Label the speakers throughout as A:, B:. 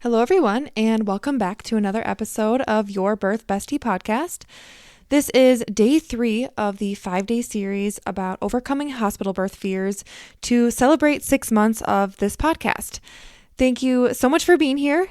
A: Hello, everyone, and welcome back to another episode of Your Birth Bestie podcast. This is day 3 of the 5-day series about overcoming hospital birth fears to celebrate 6 months of this podcast. Thank you so much for being here.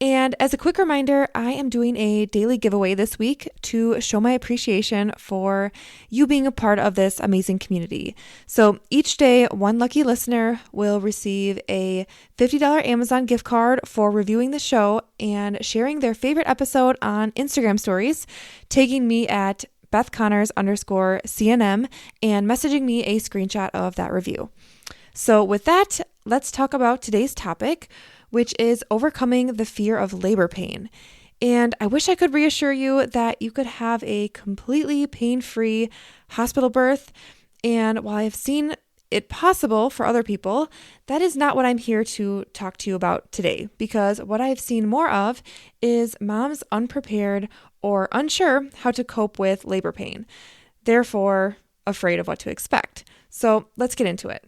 A: And as a quick reminder, I am doing a daily giveaway this week to show my appreciation for you being a part of this amazing community. So each day, one lucky listener will receive a $50 Amazon gift card for reviewing the show and sharing their favorite episode on Instagram stories, tagging me at BethConnors_CNM and messaging me a screenshot of that review. So with that, let's talk about today's topic, which is overcoming the fear of labor pain. And I wish I could reassure you that you could have a completely pain-free hospital birth. And while I've seen it possible for other people, that is not what I'm here to talk to you about today, because what I've seen more of is moms unprepared or unsure how to cope with labor pain, therefore afraid of what to expect. So let's get into it.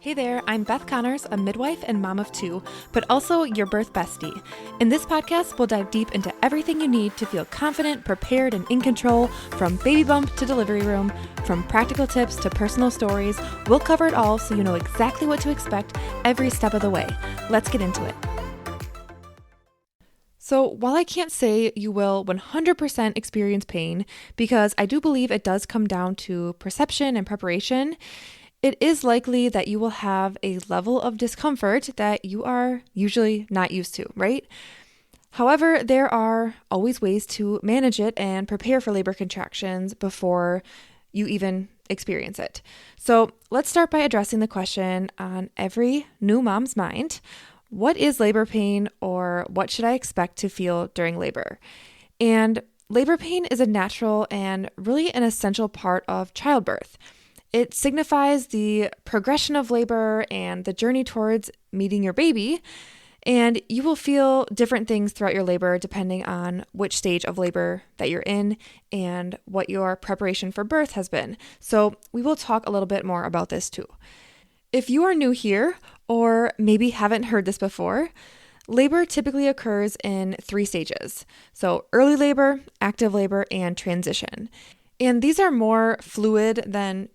A: Hey there, I'm Beth Connors, a midwife and mom of 2, but also your birth bestie. In this podcast, we'll dive deep into everything you need to feel confident, prepared, and in control, from baby bump to delivery room, from practical tips to personal stories. We'll cover it all so you know exactly what to expect every step of the way. Let's get into it. So while I can't say you will 100% experience pain, because I do believe it does come down to perception and preparation, it is likely that you will have a level of discomfort that you are usually not used to, right? However, there are always ways to manage it and prepare for labor contractions before you even experience it. So let's start by addressing the question on every new mom's mind: what is labor pain, or what should I expect to feel during labor? And labor pain is a natural and really an essential part of childbirth. It signifies the progression of labor and the journey towards meeting your baby, and you will feel different things throughout your labor depending on which stage of labor that you're in and what your preparation for birth has been. So we will talk a little bit more about this too. If you are new here or maybe haven't heard this before, labor typically occurs in 3 stages. So early labor, active labor, and transition. And these are more fluid than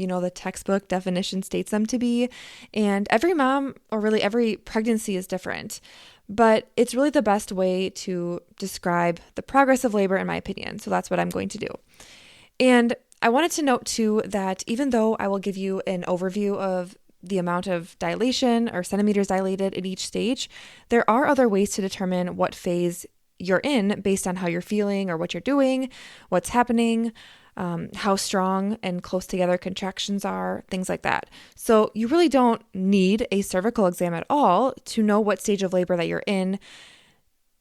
A: the textbook definition states them to be. And every mom, or really every pregnancy, is different. But it's really the best way to describe the progress of labor, in my opinion. So that's what I'm going to do. And I wanted to note too that even though I will give you an overview of the amount of dilation or centimeters dilated at each stage, there are other ways to determine what phase you're in based on how you're feeling or what you're doing, what's happening, how strong and close together contractions are, things like that. So you really don't need a cervical exam at all to know what stage of labor that you're in,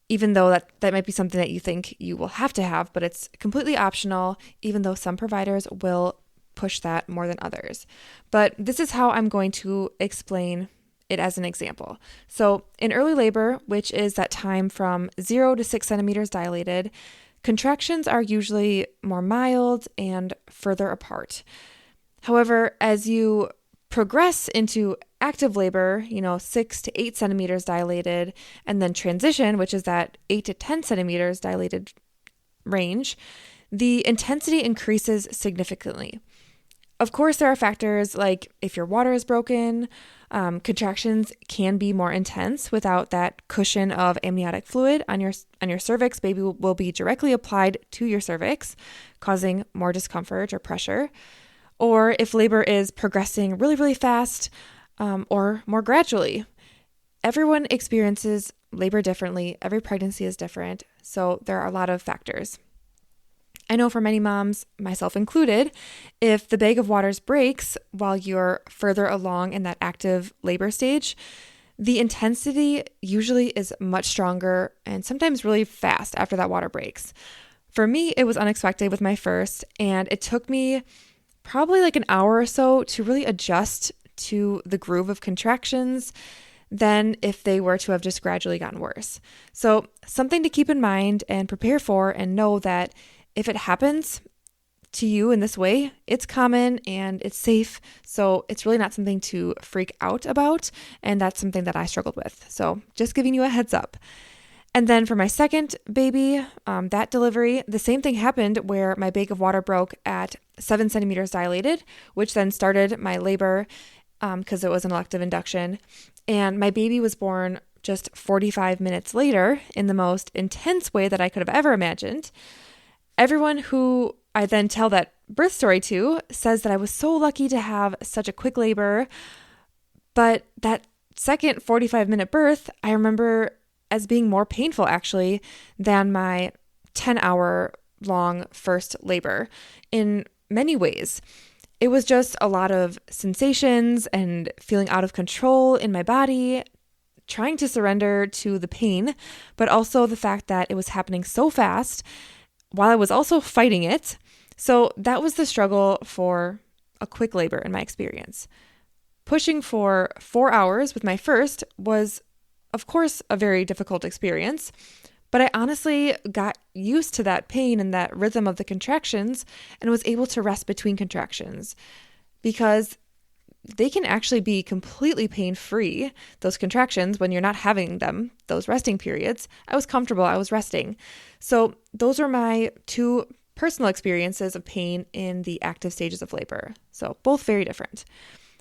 A: even though that might be something that you think you will have to have, but it's completely optional, even though some providers will push that more than others. But this is how I'm going to explain it as an example. So in early labor, which is that time from 0 to 6 centimeters dilated, contractions are usually more mild and further apart. However, as you progress into active labor, 6 to 8 centimeters dilated, and then transition, which is that 8 to 10 centimeters dilated range, the intensity increases significantly. Of course, there are factors like if your water is broken, contractions can be more intense without that cushion of amniotic fluid on your cervix. Baby will be directly applied to your cervix, causing more discomfort or pressure. Or if labor is progressing really, really fast, or more gradually. Everyone experiences labor differently. Every pregnancy is different. So there are a lot of factors. I know for many moms, myself included, if the bag of waters breaks while you're further along in that active labor stage, the intensity usually is much stronger and sometimes really fast after that water breaks. For me, it was unexpected with my first, and it took me probably like an hour or so to really adjust to the groove of contractions than if they were to have just gradually gotten worse. So something to keep in mind and prepare for, and know that if it happens, to you in this way, it's common and it's safe. So it's really not something to freak out about. And that's something that I struggled with. So just giving you a heads up. And then for my second baby, that delivery, the same thing happened where my bag of water broke at 7 centimeters dilated, which then started my labor because it was an elective induction. And my baby was born just 45 minutes later in the most intense way that I could have ever imagined. Everyone who I then tell that birth story to says that I was so lucky to have such a quick labor. But that second 45-minute birth, I remember as being more painful actually than my 10-hour long first labor in many ways. It was just a lot of sensations and feeling out of control in my body, trying to surrender to the pain, but also the fact that it was happening so fast while I was also fighting it. So that was the struggle for a quick labor in my experience. Pushing for 4 hours with my first was, of course, a very difficult experience, but I honestly got used to that pain and that rhythm of the contractions and was able to rest between contractions because they can actually be completely pain-free, those contractions, when you're not having them, those resting periods. I was comfortable, I was resting. So those are my two personal experiences of pain in the active stages of labor. So both very different.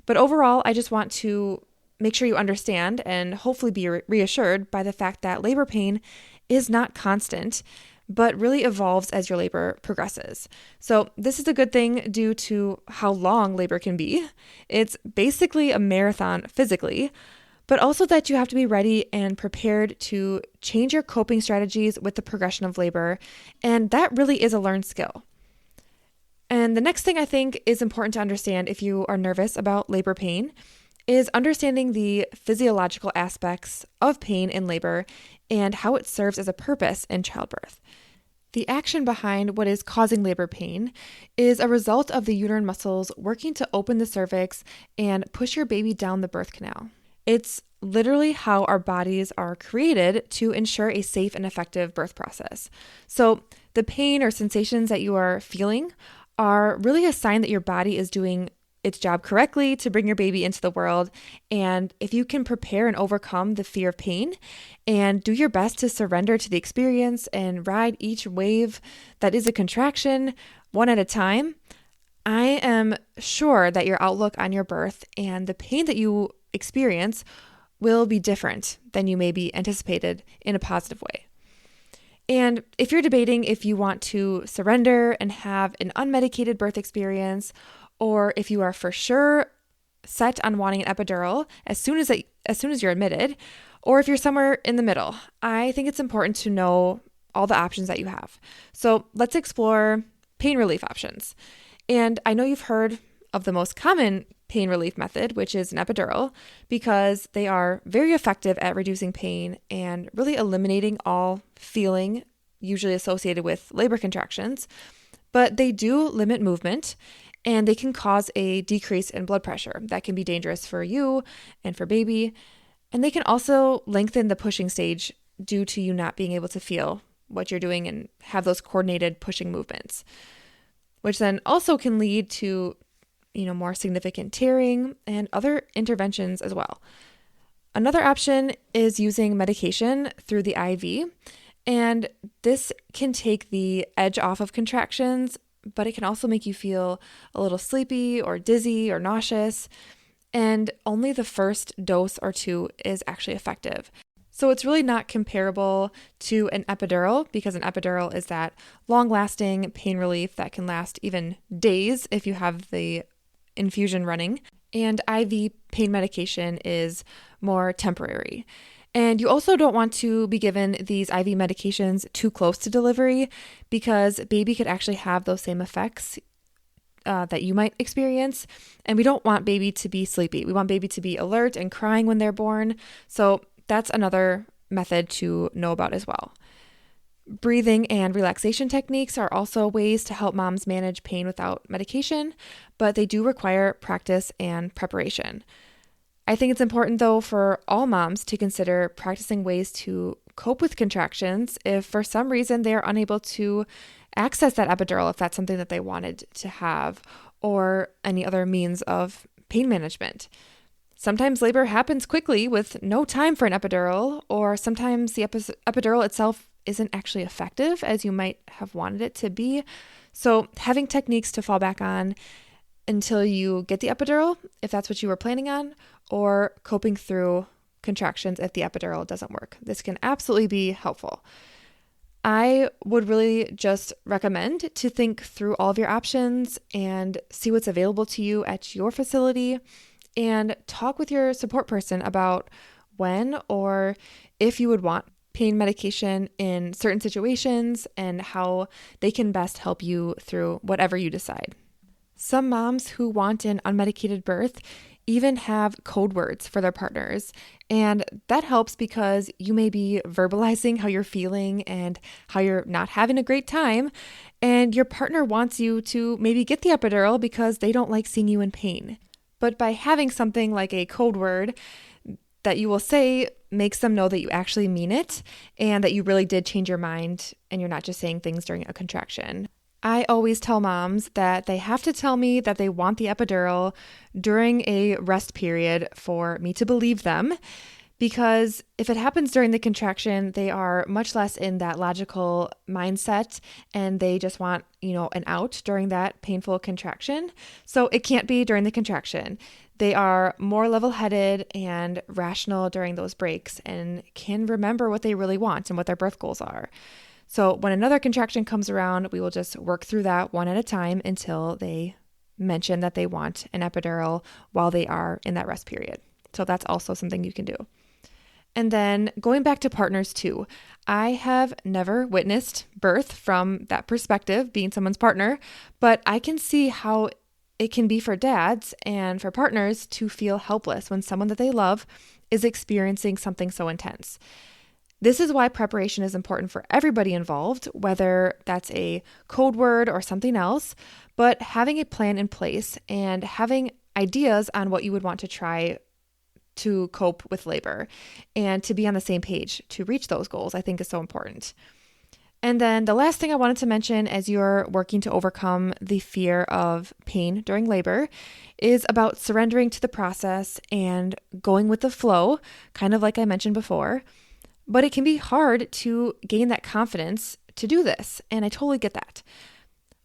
A: But overall, I just want to make sure you understand and hopefully be reassured by the fact that labor pain is not constant, but really evolves as your labor progresses. So this is a good thing due to how long labor can be. It's basically a marathon physically, but also that you have to be ready and prepared to change your coping strategies with the progression of labor. And that really is a learned skill. And the next thing I think is important to understand if you are nervous about labor pain is understanding the physiological aspects of pain in labor and how it serves as a purpose in childbirth. The action behind what is causing labor pain is a result of the uterine muscles working to open the cervix and push your baby down the birth canal. It's literally how our bodies are created to ensure a safe and effective birth process. So the pain or sensations that you are feeling are really a sign that your body is doing its job correctly to bring your baby into the world. And if you can prepare and overcome the fear of pain and do your best to surrender to the experience and ride each wave that is a contraction one at a time, I am sure that your outlook on your birth and the pain that you experience will be different than you maybe anticipated in a positive way. And if you're debating if you want to surrender and have an unmedicated birth experience, or if you are for sure set on wanting an epidural as soon as you're admitted, or if you're somewhere in the middle, I think it's important to know all the options that you have. So let's explore pain relief options. And I know you've heard of the most common pain relief method, which is an epidural, because they are very effective at reducing pain and really eliminating all feeling usually associated with labor contractions. But they do limit movement, and they can cause a decrease in blood pressure that can be dangerous for you and for baby. And they can also lengthen the pushing stage due to you not being able to feel what you're doing and have those coordinated pushing movements, which then also can lead to, more significant tearing and other interventions as well. Another option is using medication through the IV, and this can take the edge off of contractions, but it can also make you feel a little sleepy or dizzy or nauseous, and only the first dose or two is actually effective. So it's really not comparable to an epidural, because an epidural is that long-lasting pain relief that can last even days if you have the infusion running, and IV pain medication is more temporary. And you also don't want to be given these IV medications too close to delivery, because baby could actually have those same effects that you might experience. And we don't want baby to be sleepy. We want baby to be alert and crying when they're born. So that's another method to know about as well. Breathing and relaxation techniques are also ways to help moms manage pain without medication, but they do require practice and preparation. I think it's important, though, for all moms to consider practicing ways to cope with contractions if for some reason they are unable to access that epidural if that's something that they wanted to have, or any other means of pain management. Sometimes labor happens quickly with no time for an epidural, or sometimes the epidural itself isn't actually effective as you might have wanted it to be. So having techniques to fall back on until you get the epidural, if that's what you were planning on, or coping through contractions if the epidural doesn't work. This can absolutely be helpful. I would really just recommend to think through all of your options and see what's available to you at your facility, and talk with your support person about when or if you would want pain medication in certain situations and how they can best help you through whatever you decide. Some moms who want an unmedicated birth even have code words for their partners, and that helps because you may be verbalizing how you're feeling and how you're not having a great time, and your partner wants you to maybe get the epidural because they don't like seeing you in pain. But by having something like a code word that you will say makes them know that you actually mean it and that you really did change your mind and you're not just saying things during a contraction. I always tell moms that they have to tell me that they want the epidural during a rest period for me to believe them, because if it happens during the contraction, they are much less in that logical mindset and they just want, an out during that painful contraction. So it can't be during the contraction. They are more level-headed and rational during those breaks and can remember what they really want and what their birth goals are. So when another contraction comes around, we will just work through that one at a time until they mention that they want an epidural while they are in that rest period. So that's also something you can do. And then going back to partners too, I have never witnessed birth from that perspective, being someone's partner, but I can see how it can be for dads and for partners to feel helpless when someone that they love is experiencing something so intense. This is why preparation is important for everybody involved, whether that's a code word or something else, but having a plan in place and having ideas on what you would want to try to cope with labor and to be on the same page to reach those goals, I think is so important. And then the last thing I wanted to mention as you're working to overcome the fear of pain during labor is about surrendering to the process and going with the flow, kind of like I mentioned before. But it can be hard to gain that confidence to do this, and I totally get that.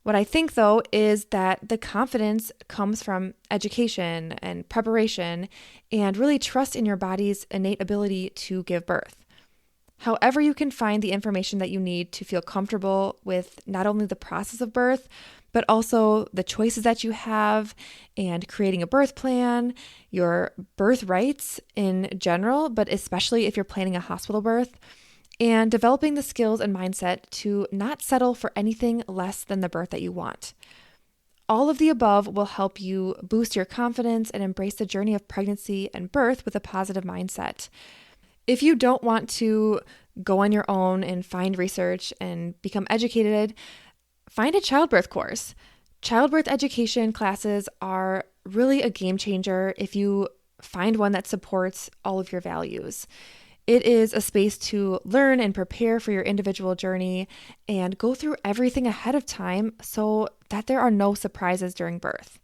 A: What I think, though, is that the confidence comes from education and preparation and really trust in your body's innate ability to give birth. However, you can find the information that you need to feel comfortable with not only the process of birth, but also the choices that you have and creating a birth plan, your birth rights in general, but especially if you're planning a hospital birth, and developing the skills and mindset to not settle for anything less than the birth that you want. All of the above will help you boost your confidence and embrace the journey of pregnancy and birth with a positive mindset. If you don't want to go on your own and find research and become educated, find a childbirth course. Childbirth education classes are really a game changer if you find one that supports all of your values. It is a space to learn and prepare for your individual journey and go through everything ahead of time so that there are no surprises during birth.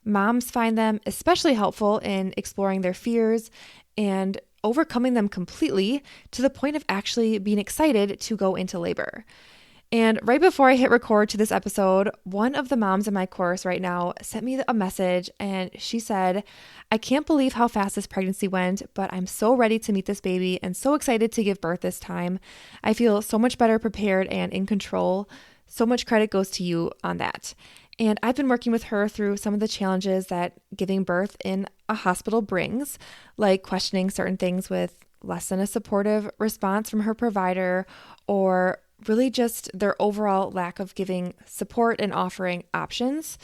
A: Moms find them especially helpful in exploring their fears and overcoming them completely to the point of actually being excited to go into labor. And right before I hit record to this episode, one of the moms in my course right now sent me a message and she said, "I can't believe how fast this pregnancy went, but I'm so ready to meet this baby and so excited to give birth this time. I feel so much better prepared and in control. So much credit goes to you on that." And I've been working with her through some of the challenges that giving birth in a hospital brings, like questioning certain things with less than a supportive response from her provider, or really just their overall lack of giving support and offering options.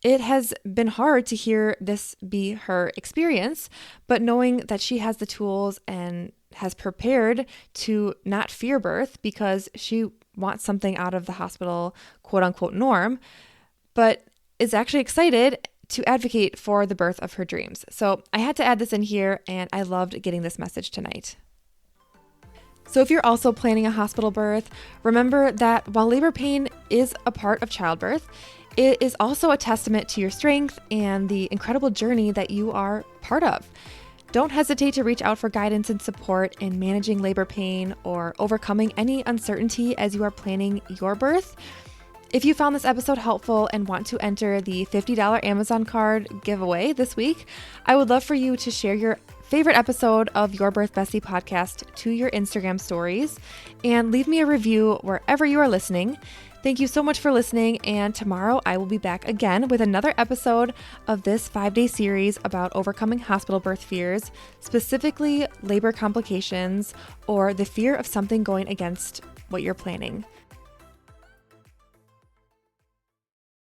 A: It has been hard to hear this be her experience, but knowing that she has the tools and has prepared to not fear birth because she wants something out of the hospital quote unquote norm, but is actually excited to advocate for the birth of her dreams. So I had to add this in here, and I loved getting this message tonight. So if you're also planning a hospital birth, remember that while labor pain is a part of childbirth, it is also a testament to your strength and the incredible journey that you are part of. Don't hesitate to reach out for guidance and support in managing labor pain or overcoming any uncertainty as you are planning your birth. If you found this episode helpful and want to enter the $50 Amazon card giveaway this week, I would love for you to share your favorite episode of Your Birth Bestie podcast to your Instagram stories and leave me a review wherever you are listening. Thank you so much for listening, and tomorrow I will be back again with another episode of this 5-day series about overcoming hospital birth fears, specifically labor complications or the fear of something going against what you're planning.